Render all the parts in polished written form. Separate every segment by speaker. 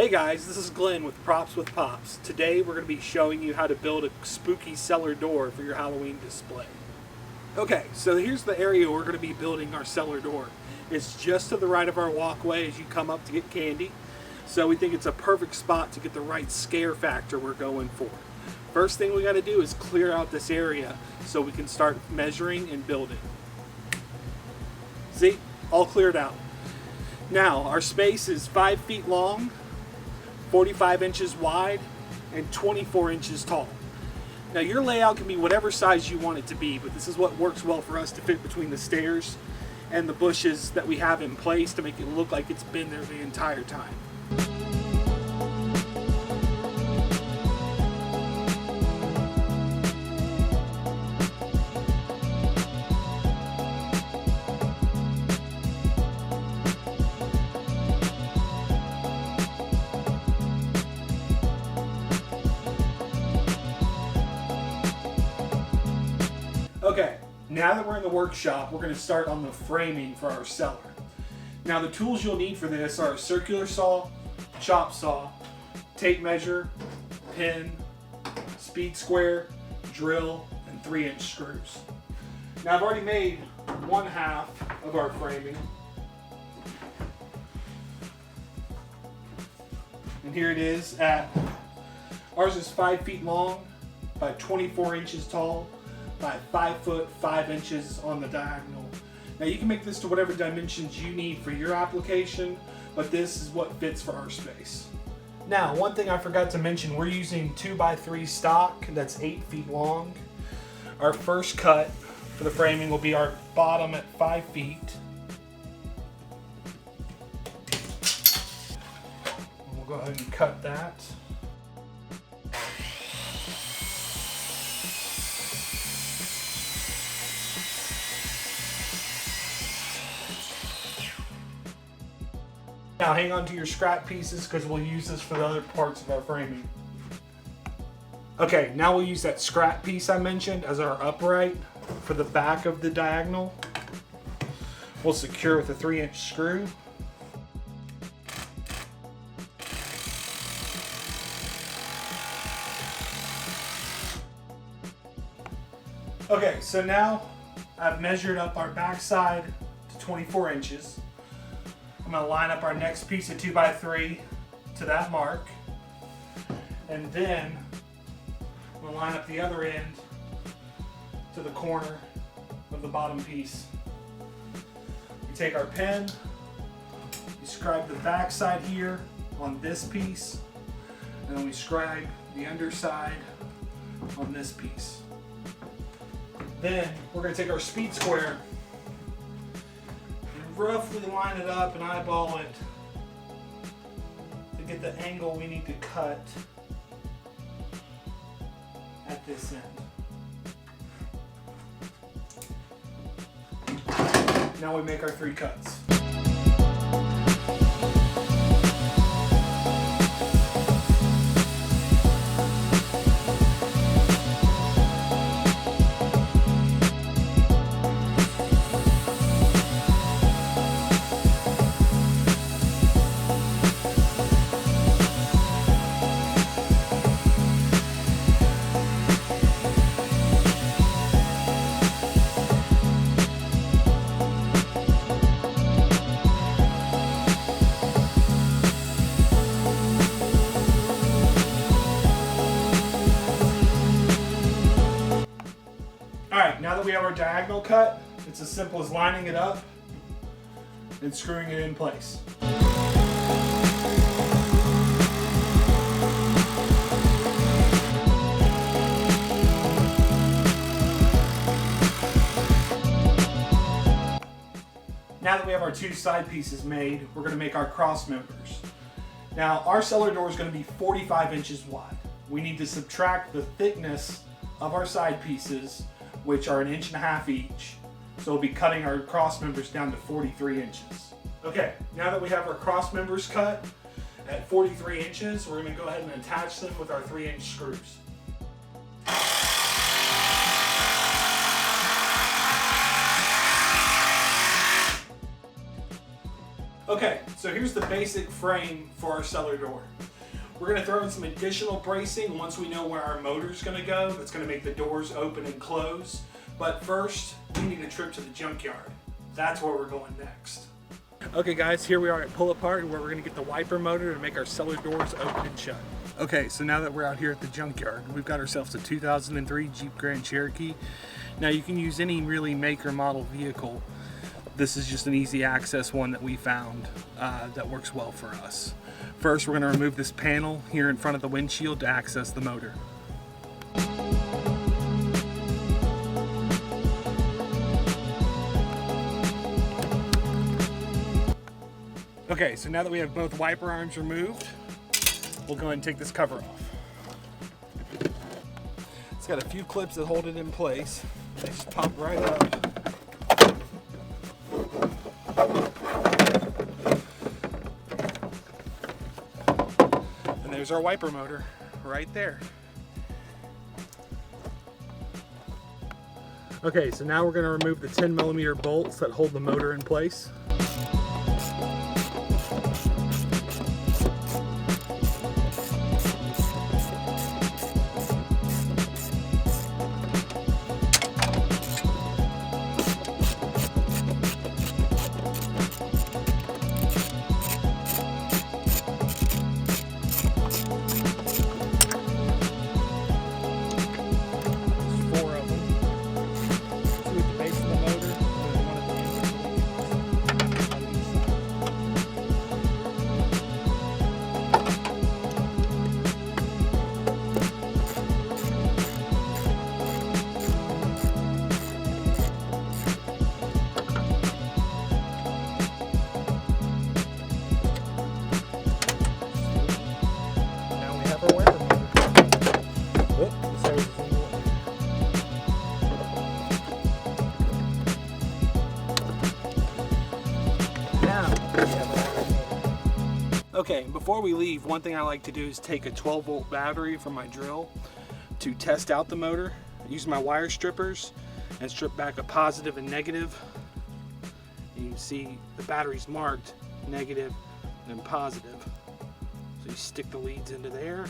Speaker 1: Hey guys, this is Glenn with Props with Pops. Today we're going to be showing you how to build a spooky cellar door for your Halloween display. Okay, so here's the area we're going to be building our cellar door. It's just to the right of our walkway as you come up to get candy. So we think it's a perfect spot to get the right scare factor we're going for. First thing we got to do is clear out this area so we can start measuring and building. See, all cleared out. Now our space is 5 feet long, 45 inches wide, and 24 inches tall. Now your layout can be whatever size you want it to be, but this is what works well for us to fit between the stairs and the bushes that we have in place to make it look like it's been there the entire time. Okay, now that we're in the workshop, we're going to start on the framing for our cellar. Now the tools you'll need for this are a circular saw, chop saw, tape measure, pin, speed square, drill, and 3-inch screws. Now I've already made 1/2 of our framing. And here it is ours is 5 feet long by 24 inches tall by 5 foot 5 inches on the diagonal. Now you can make this to whatever dimensions you need for your application, but this is what fits for our space. Now, one thing I forgot to mention, we're using 2x3 stock that's 8 feet long. Our first cut for the framing will be our bottom at 5 feet. We'll go ahead and cut that. Now hang on to your scrap pieces because we'll use this for the other parts of our framing. Okay, now we'll use that scrap piece I mentioned as our upright for the back of the diagonal. We'll secure with a 3-inch screw. Okay, so now I've measured up our back side to 24 inches. I'm going to line up our next piece of 2x3 to that mark, and then we'll line up the other end to the corner of the bottom piece. We take our pen, we scribe the back side here on this piece, and then we scribe the underside on this piece. Then we're going to take our speed square, roughly line it up and eyeball it to get the angle we need to cut at this end. Now we make our 3 cuts. Alright, now that we have our diagonal cut, it's as simple as lining it up and screwing it in place. Now that we have our 2 side pieces made, we're going to make our cross members. Now our cellar door is going to be 45 inches wide. We need to subtract the thickness of our side pieces, which are 1.5 inches each. So we'll be cutting our cross members down to 43 inches. Okay, now that we have our cross members cut at 43 inches, we're going to go ahead and attach them with our 3-inch screws. Okay, So here's the basic frame for our cellar door. We're going to throw in some additional bracing once we know where our motor's going to go. That's going to make the doors open and close. But first, we need a trip to the junkyard. That's where we're going next. Okay guys, here we are at Pull Apart, where we're going to get the wiper motor to make our cellar doors open and shut. Okay, so now that we're out here at the junkyard, we've got ourselves a 2003 Jeep Grand Cherokee. Now you can use any really make or model vehicle. This is just an easy access one that we found that works well for us. First, we're going to remove this panel here in front of the windshield to access the motor. Okay, so now that we have both wiper arms removed, we'll go ahead and take this cover off. It's got a few clips that hold it in place. They just pop right up. And there's our wiper motor right there. Okay, so now we're going to remove the 10mm bolts that hold the motor in place. Okay, before we leave, one thing I like to do is take a 12-volt battery from my drill to test out the motor. Use my wire strippers and strip back a positive and negative. You can see the battery's marked negative and positive. So you stick the leads into there.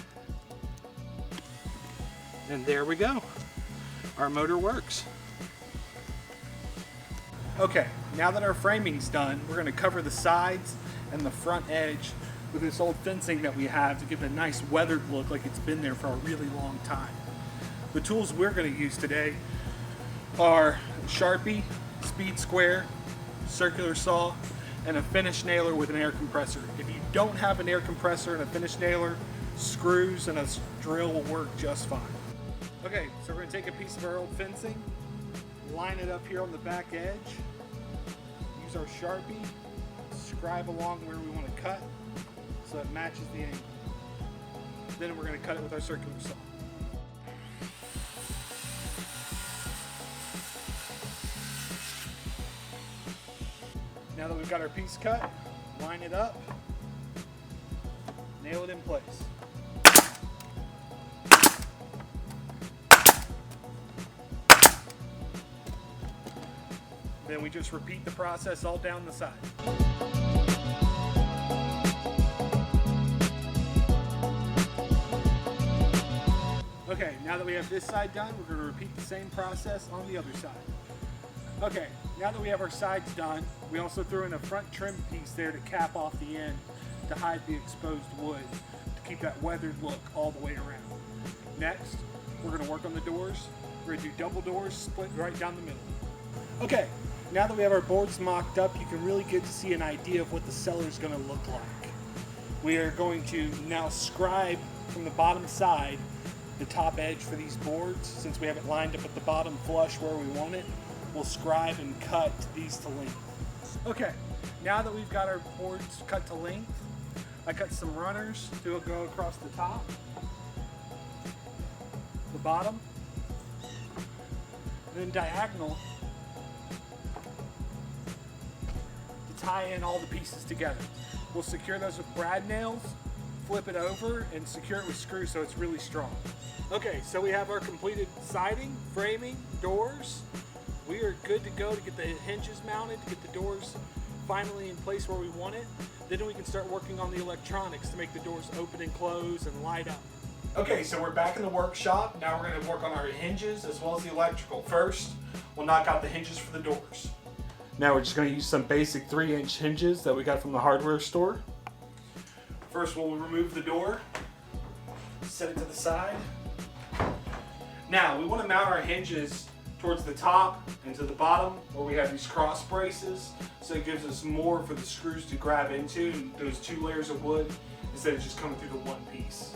Speaker 1: And there we go. Our motor works. Okay, now that our framing's done, we're going to cover the sides and the front edge with this old fencing that we have to give it a nice weathered look, like it's been there for a really long time. The tools we're going to use today are Sharpie, speed square, circular saw, and a finish nailer with an air compressor. If you don't have an air compressor and a finish nailer, screws and a drill will work just fine. Okay, so we're going to take a piece of our old fencing, line it up here on the back edge, use our Sharpie, scribe along where we want to cut so it matches the angle. Then we're going to cut it with our circular saw. Now that we've got our piece cut, line it up, nail it in place. Then we just repeat the process all down the side. Okay, now that we have this side done, we're going to repeat the same process on the other side. Okay, now that we have our sides done, we also threw in a front trim piece there to cap off the end to hide the exposed wood to keep that weathered look all the way around. Next, we're going to work on the doors. We're going to do double doors split right down the middle. Okay, now that we have our boards mocked up, you can really get to see an idea of what the cellar is going to look like. We are going to now scribe from the bottom side the top edge for these boards. Since we have it lined up at the bottom flush where we want it, we'll scribe and cut these to length. Okay, now that we've got our boards cut to length, I cut some runners to go across the top, the bottom, and then diagonal to tie in all the pieces together. We'll secure those with brad nails, flip it over, and secure it with screws so it's really strong. Okay, so we have our completed siding, framing, doors. We are good to go to get the hinges mounted, to get the doors finally in place where we want it.
Speaker 2: Then we can start working on the electronics to make the doors open and close and light up.
Speaker 1: Okay, so we're back in the workshop. Now we're going to work on our hinges as well as the electrical. First, we'll knock out the hinges for the doors. Now we're just going to use some basic 3-inch hinges that we got from the hardware store. First, we'll remove the door, set it to the side. Now, we want to mount our hinges towards the top and to the bottom where we have these cross braces, so it gives us more for the screws to grab into, and those 2 layers of wood instead of just coming through the one piece.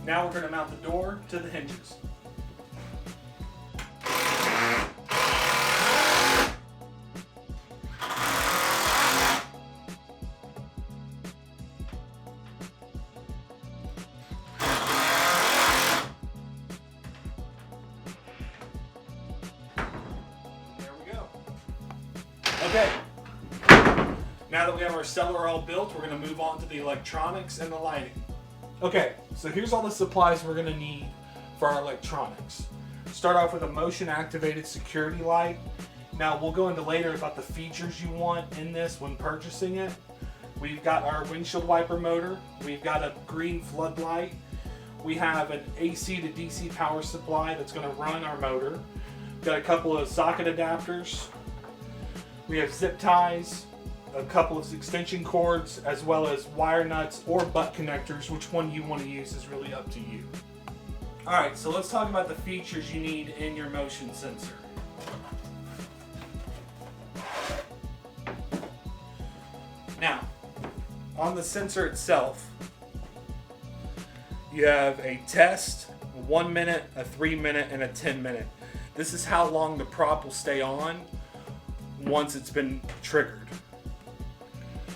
Speaker 1: Now we're going to mount the door to the hinges. There we go. Okay. Now that we have our cellar all built, we're going to move on to the electronics and the lighting. Okay, so here's all the supplies we're going to need for our electronics. Start off with a motion activated security light. Now we'll go into later about the features you want in this when purchasing it. We've got our windshield wiper motor. We've got a green floodlight. We have an AC to DC power supply that's going to run our motor. We've got a couple of socket adapters. We have zip ties, a couple of extension cords, as well as wire nuts or butt connectors. Which one you want to use is really up to you. Alright, so let's talk about the features you need in your motion sensor. Now, on the sensor itself, you have a test, a 1 minute, a 3 minute, and a 10 minute. This is how long the prop will stay on once it's been triggered.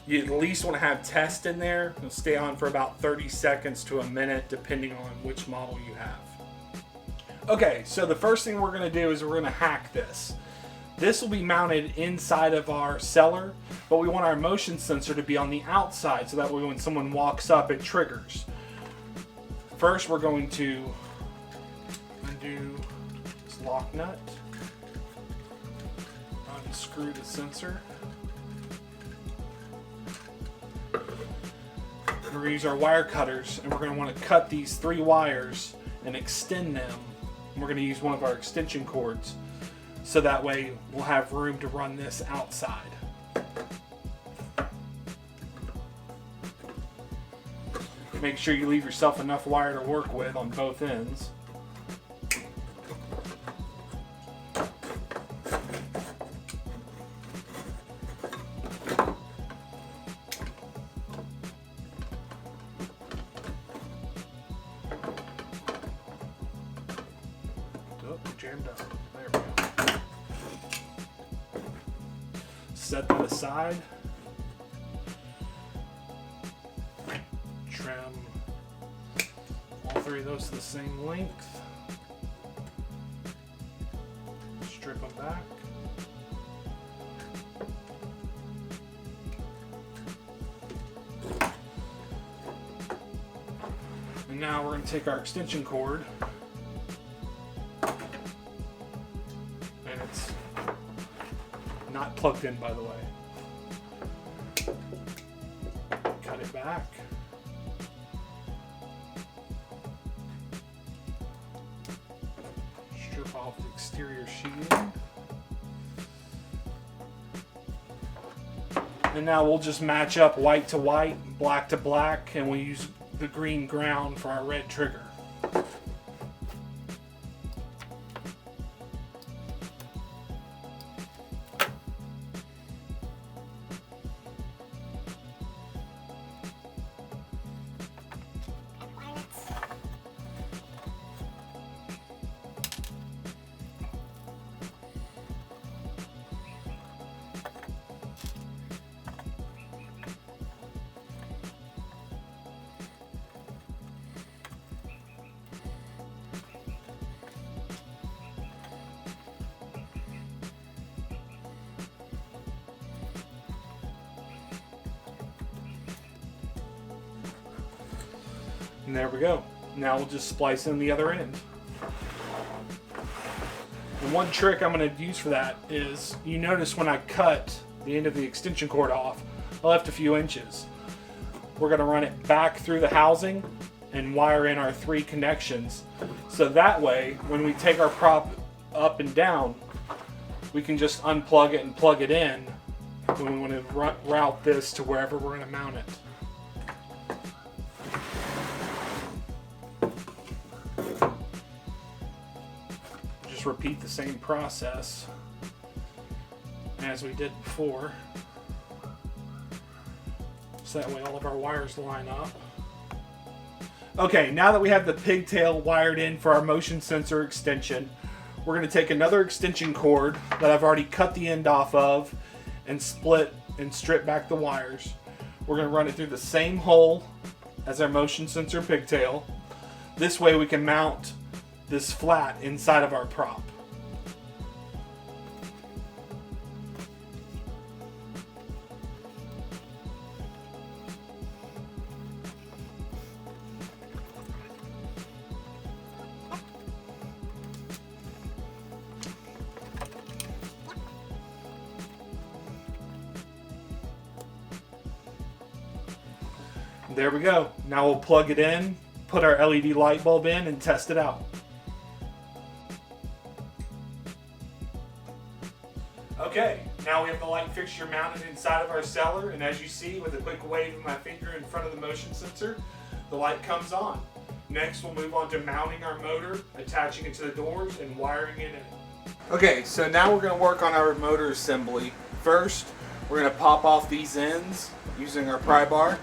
Speaker 1: You at least want to have test in there. It'll stay on for about 30 seconds to a minute, depending on which model you have. Okay, so the first thing we're going to do is we're going to hack this. This will be mounted inside of our cellar, but we want our motion sensor to be on the outside, so that way when someone walks up, it triggers. First, we're going to undo this lock nut, unscrew the sensor. We're going to use our wire cutters, and we're going to want to cut these 3 wires and extend them. And we're going to use one of our extension cords, so that way we'll have room to run this outside. Make sure you leave yourself enough wire to work with on both ends. Jammed up. There we go. Set that aside. Trim all 3 of those to the same length. Strip them back. And now we're going to take our extension cord. Not plugged in, by the way. Cut it back. Strip off the exterior sheeting. And now we'll just match up white to white, black to black, and we'll use the green ground for our red trigger. And there we go. Now we'll just splice in the other end. And one trick I'm going to use for that is, you notice when I cut the end of the extension cord off, I left a few inches. We're going to run it back through the housing and wire in our 3 connections. So that way, when we take our prop up and down, we can just unplug it and plug it in when we want to route this to wherever we're going to mount it. Just repeat the same process as we did before, so that way all of our wires line up. Okay, now that we have the pigtail wired in for our motion sensor extension, we're going to take another extension cord that I've already cut the end off of and split and strip back the wires. We're going to run it through the same hole as our motion sensor pigtail. This way we can mount this flat inside of our prop. There we go. Now we'll plug it in, put our LED light bulb in, and test it out. Okay, now we have the light fixture mounted inside of our cellar, and as you see, with a quick wave of my finger in front of the motion sensor, the light comes on. Next, we'll move on to mounting our motor, attaching it to the doors, and wiring it in. Okay, so now we're going to work on our motor assembly. First, we're going to pop off these ends using our pry bar.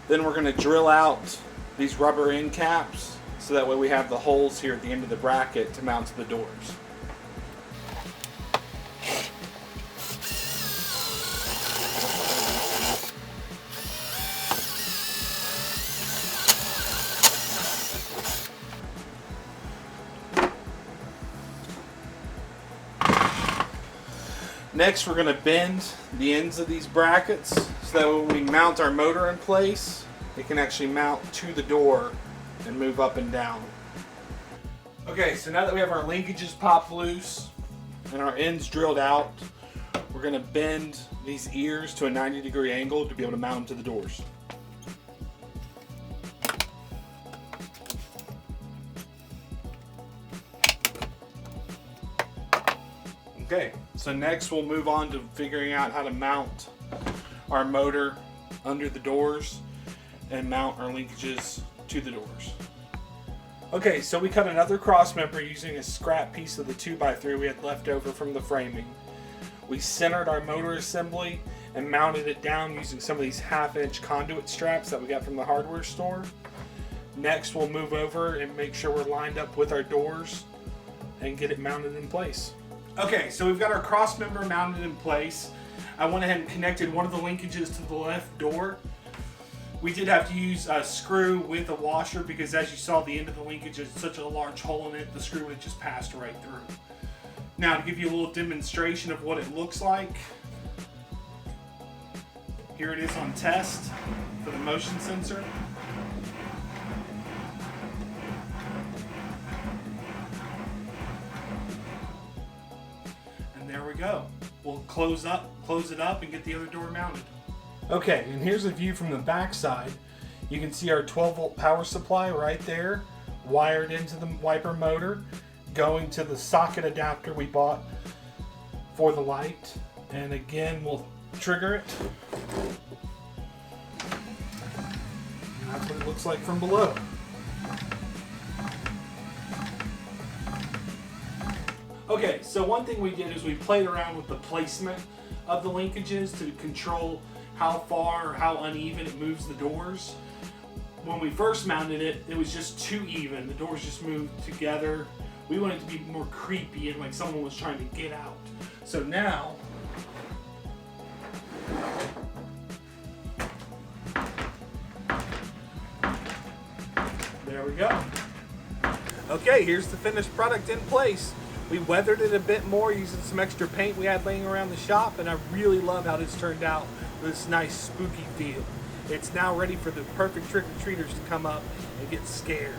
Speaker 1: Then we're going to drill out these rubber end caps so that way we have the holes here at the end of the bracket to mount to the doors. Next, we're going to bend the ends of these brackets so that when we mount our motor in place, it can actually mount to the door and move up and down. Okay, so now that we have our linkages popped loose and our ends drilled out, we're going to bend these ears to a 90-degree angle to be able to mount them to the doors. Okay, so next we'll move on to figuring out how to mount our motor under the doors and mount our linkages to the doors. Okay, so we cut another cross member using a scrap piece of the 2x3 we had left over from the framing. We centered our motor assembly and mounted it down using some of these 1/2-inch conduit straps that we got from the hardware store. Next, we'll move over and make sure we're lined up with our doors and get it mounted in place. Okay, so we've got our cross member mounted in place. I went ahead and connected one of the linkages to the left door. We did have to use a screw with a washer because as you saw, the end of the linkage is such a large hole in it, the screw would just passed right through. Now, to give you a little demonstration of what it looks like, here it is on test for the motion sensor. And there we go. We'll close it up and get the other door mounted. Okay, and here's a view from the back side. You can see our 12-volt power supply right there, wired into the wiper motor, going to the socket adapter we bought for the light. And again, we'll trigger it. And that's what it looks like from below. Okay, so one thing we did is we played around with the placement of the linkages to control how far or how uneven it moves the doors. When we first mounted it, it was just too even. The doors just moved together. We wanted it to be more creepy and like someone was trying to get out. So now, There we go.
Speaker 2: Okay, here's the finished product in place. We weathered it a bit more using some extra paint we had laying around the shop, and I really love how this turned out with this nice spooky feel. It's now ready for the perfect trick-or-treaters to come up and get scared.